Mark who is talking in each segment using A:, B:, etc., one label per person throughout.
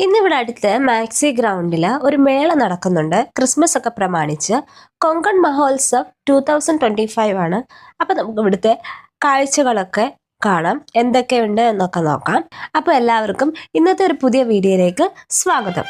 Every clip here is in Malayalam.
A: ഇന്നിവിടെ അടുത്ത് മാക്സി ഗ്രൗണ്ടിൽ ഒരു മേള നടക്കുന്നുണ്ട്. ക്രിസ്മസ് ഒക്കെ പ്രമാണിച്ച് കൊങ്കൺ മഹോത്സവ് 2025 ആണ്. അപ്പം നമുക്ക് ഇവിടുത്തെ കാഴ്ചകളൊക്കെ കാണാം, എന്തൊക്കെയുണ്ട് എന്നൊക്കെ നോക്കാം. അപ്പോൾ എല്ലാവർക്കും ഇന്നത്തെ ഒരു പുതിയ വീഡിയോയിലേക്ക് സ്വാഗതം.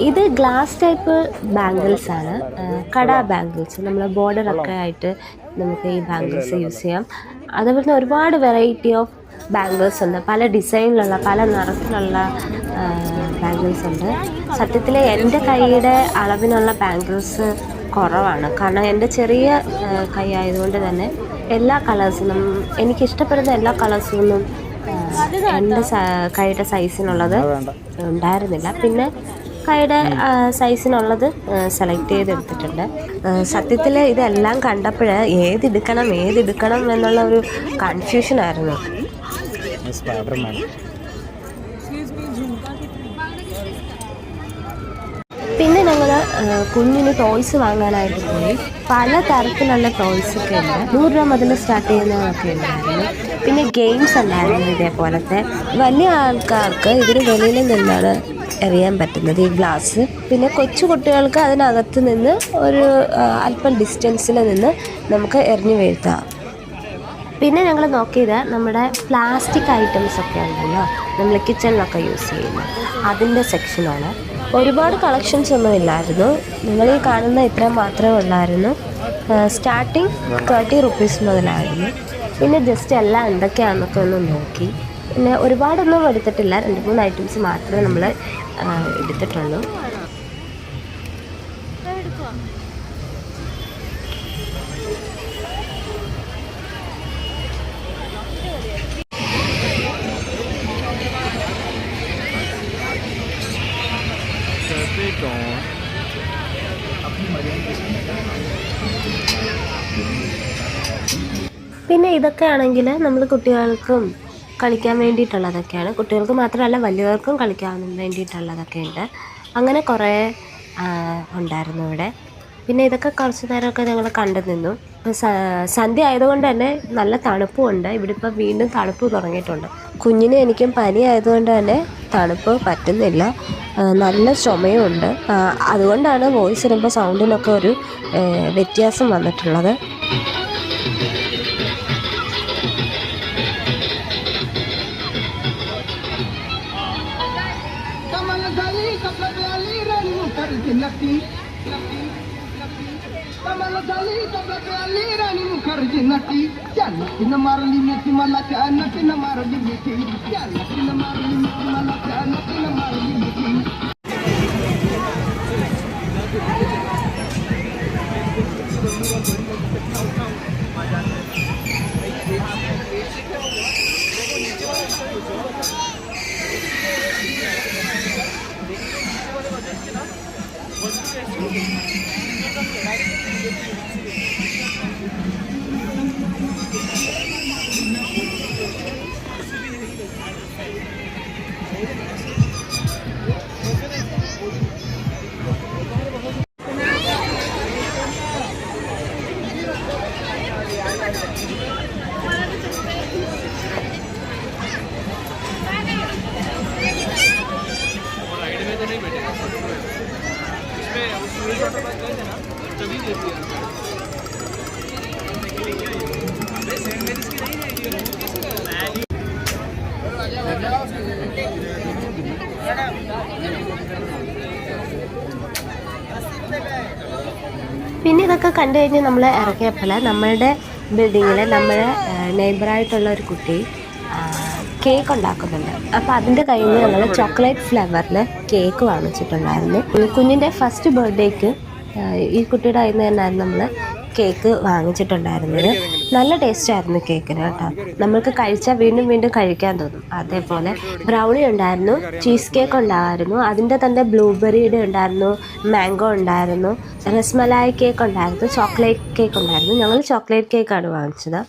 A: ഇത് ഗ്ലാസ് ടൈപ്പ് ബാംഗിൾസ് ആണ്, കട ബാംഗിൾസ്. നമ്മൾ ബോർഡറൊക്കെ ആയിട്ട് നമുക്ക് ഈ ബാംഗിൾസ് യൂസ് ചെയ്യാം. അതുപോലെ തന്നെ ഒരുപാട് വെറൈറ്റി ഓഫ് ബാംഗിൾസ് ഉണ്ട്, പല ഡിസൈനിലുള്ള പല നിറത്തിലുള്ള ബാംഗിൾസ് ഉണ്ട്. സത്യത്തിൽ എൻ്റെ കൈയുടെ അളവിനുള്ള ബാംഗിൾസ് കുറവാണ്, കാരണം എൻ്റെ ചെറിയ കൈ ആയതുകൊണ്ട് തന്നെ എല്ലാ കളേഴ്സിനും എനിക്കിഷ്ടപ്പെടുന്ന എല്ലാ കളേഴ്സിനൊന്നും എൻ്റെ കൈയുടെ സൈസിനുള്ളത് ഉണ്ടായിരുന്നില്ല. പിന്നെ കൈയുടെ സൈസിനുള്ളത് സെലക്ട് ചെയ്തെടുത്തിട്ടുണ്ട്. സത്യത്തിൽ ഇതെല്ലാം കണ്ടപ്പോൾ ഏതെടുക്കണം എന്നുള്ള ഒരു കൺഫ്യൂഷനായിരുന്നു. പിന്നെ ഞങ്ങൾ കുഞ്ഞിന് ടോയ്സ് വാങ്ങാനായിട്ട് പോയി. പല തരത്തിലുള്ള ടോയ്സൊക്കെ ഉണ്ട്, 100 രൂപ മുതൽ സ്റ്റാർട്ട് ചെയ്യുന്നതൊക്കെ ഉണ്ടായിരുന്നു. പിന്നെ ഗെയിംസ് ഉണ്ടായിരുന്നു ഇതേപോലത്തെ. വലിയ ആൾക്കാർക്ക് ഇതിന് വെളിയിൽ നിന്നാണ് എറിയാൻ പറ്റുന്നത് ഈ ഗ്ലാസ്. പിന്നെ കൊച്ചു കുട്ടികൾക്ക് അതിനകത്ത് നിന്ന് ഒരു അല്പം ഡിസ്റ്റൻസിൽ നിന്ന് നമുക്ക് എറിഞ്ഞു വീഴ്ത്താം. പിന്നെ ഞങ്ങൾ നോക്കിയത് നമ്മുടെ പ്ലാസ്റ്റിക് ഐറ്റംസ് ഒക്കെ ഉണ്ടല്ലോ, നമ്മൾ കിച്ചണിലൊക്കെ യൂസ് ചെയ്യുന്ന അതിൻ്റെ സെക്ഷനാണ്. ഒരുപാട് കളക്ഷൻസ് ഒന്നും ഇല്ലായിരുന്നു, നിങ്ങൾ ഈ കാണുന്ന ഇത്ര മാത്രമേ ഉള്ളായിരുന്നു. സ്റ്റാർട്ടിങ് 30 റുപ്പീസ് മുതലായിരുന്നു. പിന്നെ ജസ്റ്റ് എല്ലാം എന്തൊക്കെയാണെന്നൊക്കെ ഒന്ന് നോക്കി. പിന്നെ ഒരുപാടൊന്നും എടുത്തിട്ടില്ല, 2-3 ഐറ്റംസ് മാത്രമേ നമ്മൾ എടുത്തിട്ടുള്ളൂ. പിന്നെ ഇതൊക്കെ ആണെങ്കിൽ നമ്മൾ കുട്ടികൾക്കും കളിക്കാൻ വേണ്ടിയിട്ടുള്ളതൊക്കെയാണ്. കുട്ടികൾക്ക് മാത്രമല്ല വലിയവർക്കും കളിക്കാൻ വേണ്ടിയിട്ടുള്ളതൊക്കെ ഉണ്ട്. അങ്ങനെ കുറേ ഉണ്ടായിരുന്നു ഇവിടെ. പിന്നെ ഇതൊക്കെ കുറച്ച് നേരമൊക്കെ ഞങ്ങൾ കണ്ടു നിന്നു. സന്ധ്യ ആയതുകൊണ്ട് തന്നെ നല്ല തണുപ്പുമുണ്ട്. ഇവിടെ ഇപ്പോൾ വീണ്ടും തണുപ്പ് തുടങ്ങിയിട്ടുണ്ട്. കുഞ്ഞിനും എനിക്കും പനി ആയതുകൊണ്ട് തന്നെ തണുപ്പ് പറ്റുന്നില്ല, നല്ല ചുമയുണ്ട്. അതുകൊണ്ടാണ് വോയിസ് ഇടുമ്പോൾ സൗണ്ടിനൊക്കെ ഒരു വ്യത്യാസം വന്നിട്ടുള്ളത്. പിന്നെ ഇതൊക്കെ കണ്ടു കഴിഞ്ഞ് നമ്മൾ ഇറങ്ങിയപ്പോൾ നമ്മളുടെ ബിൽഡിങ്ങിൽ നമ്മുടെ നെയ്ബറായിട്ടുള്ള ഒരു കുട്ടി കേക്ക് ഉണ്ടാക്കുന്നുണ്ട്. അപ്പോൾ അതിൻ്റെ കയ്യിൽ നിന്ന് ഞങ്ങൾ ചോക്ലേറ്റ് ഫ്ലേവറിൽ കേക്ക് വാങ്ങിച്ചിട്ടുണ്ടായിരുന്നു. കുഞ്ഞിൻ്റെ ഫസ്റ്റ് ബർത്ത്ഡേക്ക് ഈ കുട്ടിയുടെ കയ്യിൽ നിന്ന് തന്നെയായിരുന്നു നമ്മൾ കേക്ക് വാങ്ങിച്ചിട്ടുണ്ടായിരുന്നത്. നല്ല ടേസ്റ്റ് ആയിരുന്നു കേക്കിന് കേട്ടോ. നമ്മൾക്ക് കഴിച്ചാൽ വീണ്ടും വീണ്ടും കഴിക്കാൻ തോന്നും. അതേപോലെ ബ്രൗണി ഉണ്ടായിരുന്നു, ചീസ് കേക്ക് ഉണ്ടായിരുന്നു, അതിൻ്റെ തന്നെ ബ്ലൂബെറിയുടെ ഉണ്ടായിരുന്നു, മാംഗോ ഉണ്ടായിരുന്നു, റസ്മലായി കേക്ക് ഉണ്ടായിരുന്നു, ചോക്ലേറ്റ് കേക്ക് ഉണ്ടായിരുന്നു. ഞങ്ങൾ ചോക്ലേറ്റ് കേക്കാണ് വാങ്ങിച്ചത്.